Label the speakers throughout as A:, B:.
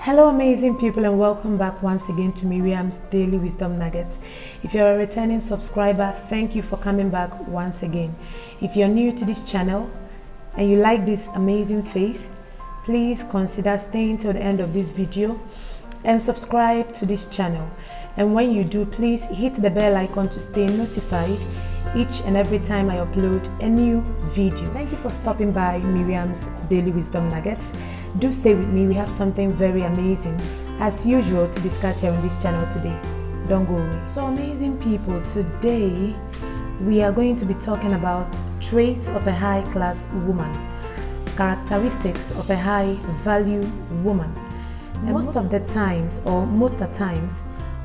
A: Hello amazing people, and welcome back once again to Miriam's Daily Wisdom Nuggets. If you're a returning subscriber, thank you for coming back once again. If you're new to this channel and you like this amazing face, please consider staying till the end of this video and subscribe to this channel. And when you do, please hit the bell icon to stay notified each and every time I upload a new video. Thank you for stopping by Miriam's Daily Wisdom Nuggets. Do stay with me, we have something very amazing as usual to discuss here on this channel today. Don't go away. So amazing people, today we are going to be talking about traits of a high class woman, characteristics of a high value woman. And most of the times,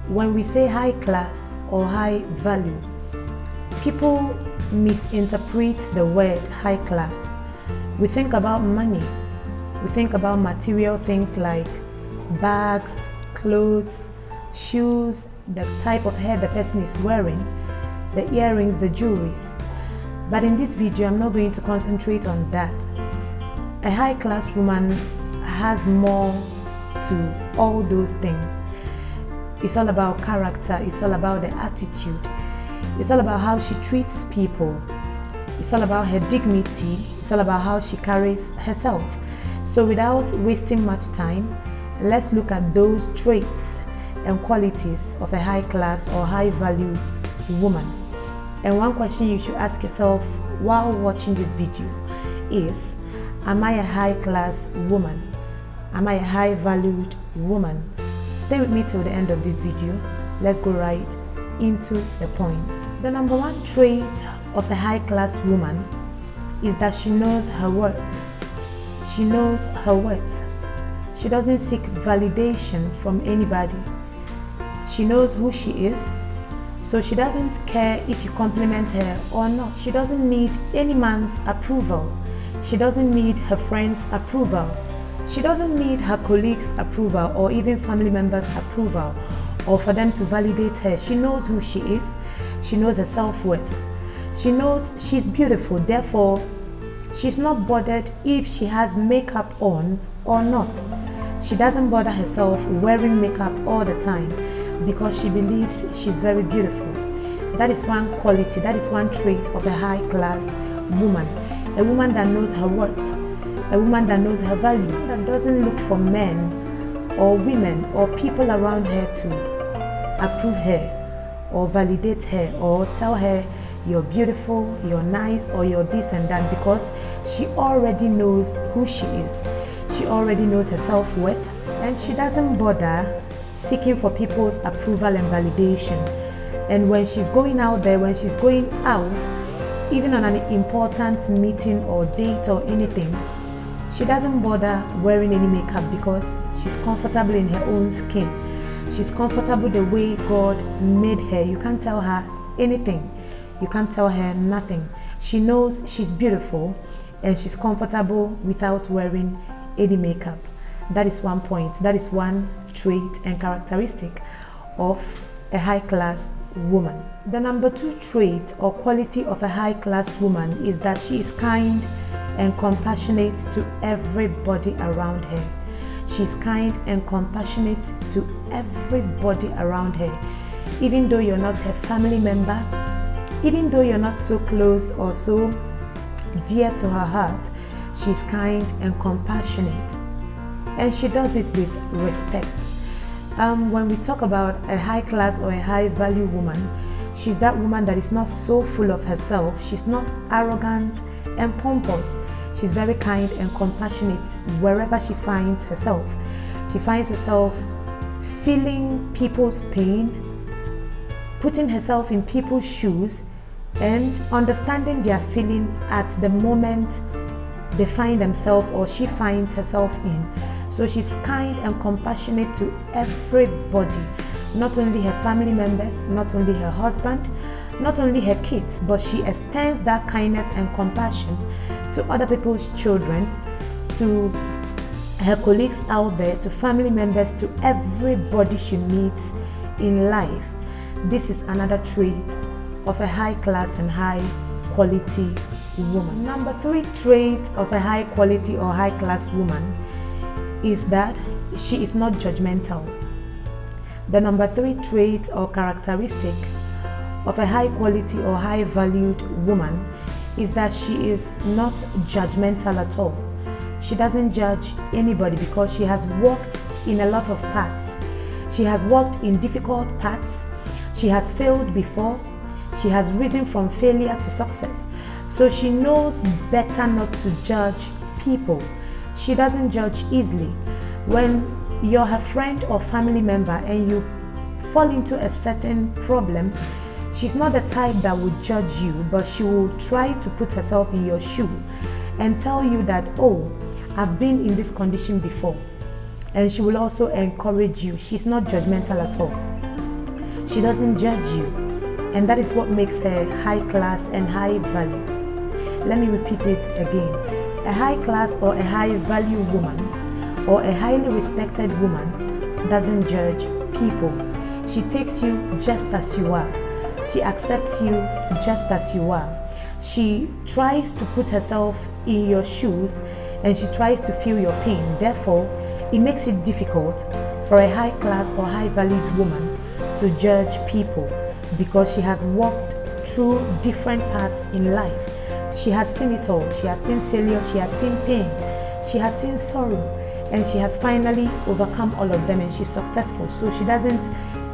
A: when we say high class or high value, people misinterpret the word high class. We think about money. We think about material things like bags, clothes, shoes, the type of hair the person is wearing, the earrings, the jewelries. But in this video, I'm not going to concentrate on that. A high class woman has more to all those things. It's all about character. It's all about the attitude. It's all about how she treats people. It's all about her dignity. It's all about how she carries herself. So without wasting much time, let's look at those traits and qualities of a high class or high value woman. And one question you should ask yourself while watching this video is, am I a high class woman? Am I a high valued woman? Stay with me till the end of this video. Let's go right into the points. The number one trait of a high class woman is that she knows her worth. She knows her worth. She doesn't seek validation from anybody. She knows who she is, so she doesn't care if you compliment her or not. She doesn't need any man's approval. She doesn't need her friends' approval. She doesn't need her colleagues' approval or even family members' approval or for them to validate her. She knows who she is. She knows her self-worth. She knows she's beautiful, therefore she's not bothered if she has makeup on or not. She doesn't bother herself wearing makeup all the time because she believes she's very beautiful. That is one quality, that is one trait of a high class woman. A woman that knows her worth, a woman that knows her value, a woman that doesn't look for men or women or people around her to approve her or validate her or tell her you're beautiful, you're nice, or you're this and that, because she already knows who she is. She already knows her self-worth, and she doesn't bother seeking for people's approval and validation. And when she's going out there, when she's going out, even on an important meeting or date or anything, she doesn't bother wearing any makeup because she's comfortable in her own skin. She's comfortable the way God made her. You can't tell her anything. You can't tell her nothing. She knows she's beautiful and she's comfortable without wearing any makeup. That is one point. That is one trait and characteristic of a high class woman. The number two trait or quality of a high class woman is that she is kind and compassionate to everybody around her. She's kind and compassionate to everybody around her. Even though you're not her family member, even though you're not so close or so dear to her heart, she's kind and compassionate. And she does it with respect. When we talk about a high class or a high value woman, she's that woman that is not so full of herself. She's not arrogant and pompous. She's very kind and compassionate wherever she finds herself. She finds herself feeling people's pain, putting herself in people's shoes, and understanding their feeling at the moment they find themselves or she finds herself in. So she's kind and compassionate to everybody, not only her family members, not only her husband, not only her kids, but she extends that kindness and compassion to other people's children, to her colleagues out there, to family members, to everybody she meets in life. This is another trait of a high class and high quality woman. Number three trait of a high quality or high class woman is that she is not judgmental. The number 3 trait or characteristic of a high quality or high valued woman is that she is not judgmental at all. She doesn't judge anybody because she has walked in a lot of paths. She has walked in difficult paths. She has failed before. She has risen from failure to success. So she knows better not to judge people. She doesn't judge easily. When you're her friend or family member and you fall into a certain problem, she's not the type that would judge you, but she will try to put herself in your shoe and tell you that, oh, I've been in this condition before. And she will also encourage you. She's not judgmental at all. She doesn't judge you. And that is what makes her high class and high value. Let me repeat it again. A high class or a high value woman or a highly respected woman doesn't judge people. She takes you just as you are. She accepts you just as you are. She tries to put herself in your shoes and she tries to feel your pain. Therefore, it makes it difficult for a high class or high valued woman to judge people because she has walked through different paths in life. She has seen it all. She has seen failure. She has seen pain. She has seen sorrow. And she has finally overcome all of them and she's successful. So she doesn't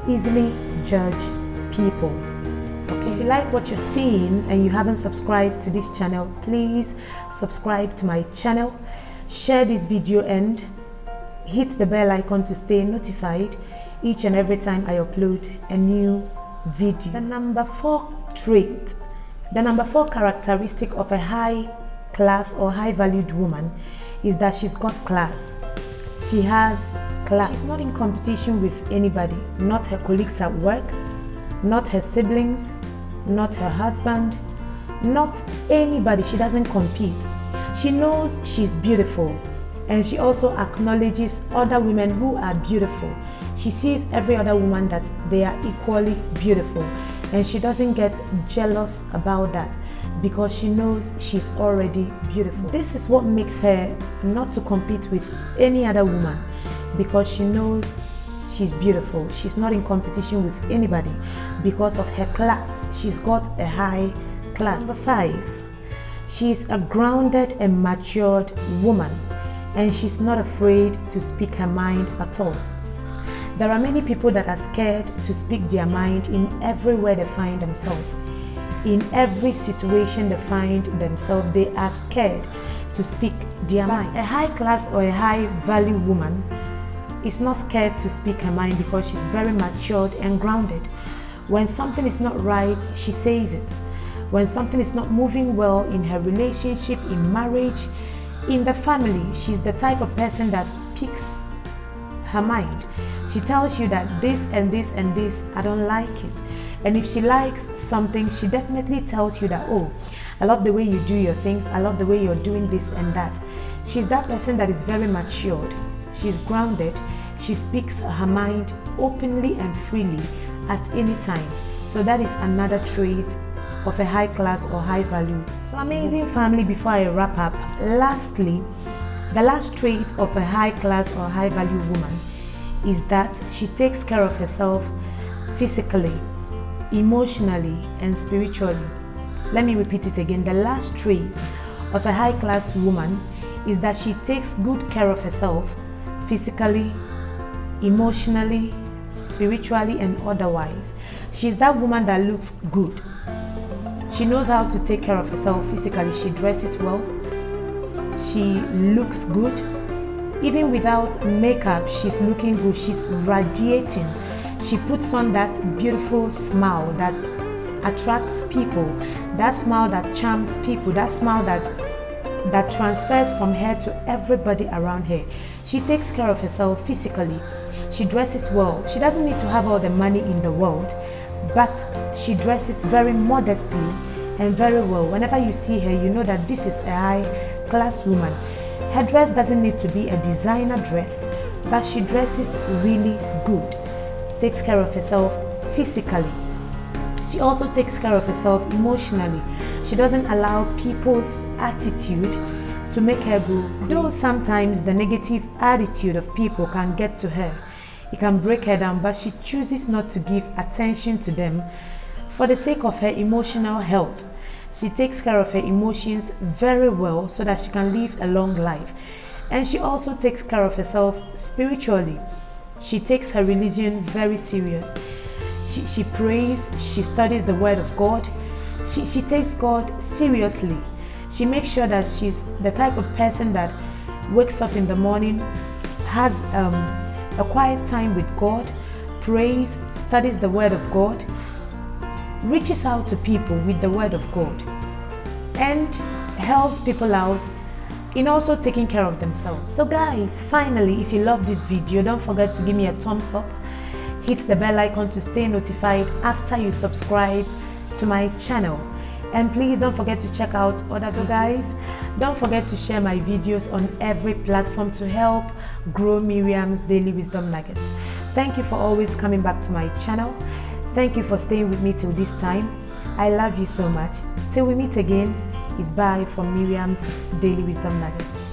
A: easily judge people. Okay. If you like what you're seeing and you haven't subscribed to this channel, please subscribe to my channel. Share this video and hit the bell icon to stay notified each and every time I upload a new video. The number 4 trait, the number 4 characteristic of a high class or high valued woman is that she's got class. She has class. She's not in competition with anybody, not her colleagues at work, not her siblings, not her husband, not anybody. She doesn't compete. She knows she's beautiful and she also acknowledges other women who are beautiful. She sees every other woman that they are equally beautiful and she doesn't get jealous about that because she knows she's already beautiful. This is what makes her not to compete with any other woman because she knows she's beautiful. She's not in competition with anybody because of her class. She's got a high class. Number 5, she's a grounded and matured woman and she's not afraid to speak her mind at all. There are many people that are scared to speak their mind in everywhere they find themselves. In every situation they find themselves, they are scared to speak their mind. A high class or a high value woman is not scared to speak her mind because she's very matured and grounded. When something is not right, she says it. When something is not moving well in her relationship, in marriage, in the family, she's the type of person that speaks her mind. She tells you that this and this and this, I don't like it. And if she likes something, she definitely tells you that, oh, I love the way you do your things. I love the way you're doing this and that. She's that person that is very matured. She's grounded. She speaks her mind openly and freely at any time. So that is another trait of a high class or high value. So amazing family, before I wrap up, lastly, the last trait of a high class or high value woman is that she takes care of herself physically, emotionally, and spiritually. Let me repeat it again. The last trait of a high class woman is that she takes good care of herself physically, emotionally, spiritually, and otherwise. She's that woman that looks good. She knows how to take care of herself physically. She dresses well. She looks good. Even without makeup, she's looking good. She's radiating. She puts on that beautiful smile that attracts people, that smile that charms people, that smile that transfers from her to everybody around her. She takes care of herself physically. She dresses well. She doesn't need to have all the money in the world, but she dresses very modestly and very well. Whenever you see her, you know that this is a high class woman. Her dress doesn't need to be a designer dress, but she dresses really good. Takes care of herself physically. She also takes care of herself emotionally. She doesn't allow people's attitude to make her grow. Though sometimes the negative attitude of people can get to her, it can break her down, but she chooses not to give attention to them for the sake of her emotional health. She takes care of her emotions very well so that she can live a long life. And she also takes care of herself spiritually. She takes her religion very serious. She prays, she studies the word of God. She takes God seriously. She makes sure that she's the type of person that wakes up in the morning, has a quiet time with God, prays, studies the word of God, reaches out to people with the word of God, and helps people out in also taking care of themselves. So guys, finally, if you love this video, don't forget to give me a thumbs up, hit the bell icon to stay notified after you subscribe to my channel, and please don't forget to check out other videos. So guys, don't forget to share my videos on every platform to help grow Miriam's Daily Wisdom Nuggets. Thank you for always coming back to my channel. Thank you for staying with me till this time. I love you so much. Till we meet again, it's bye from Miriam's Daily Wisdom Nuggets.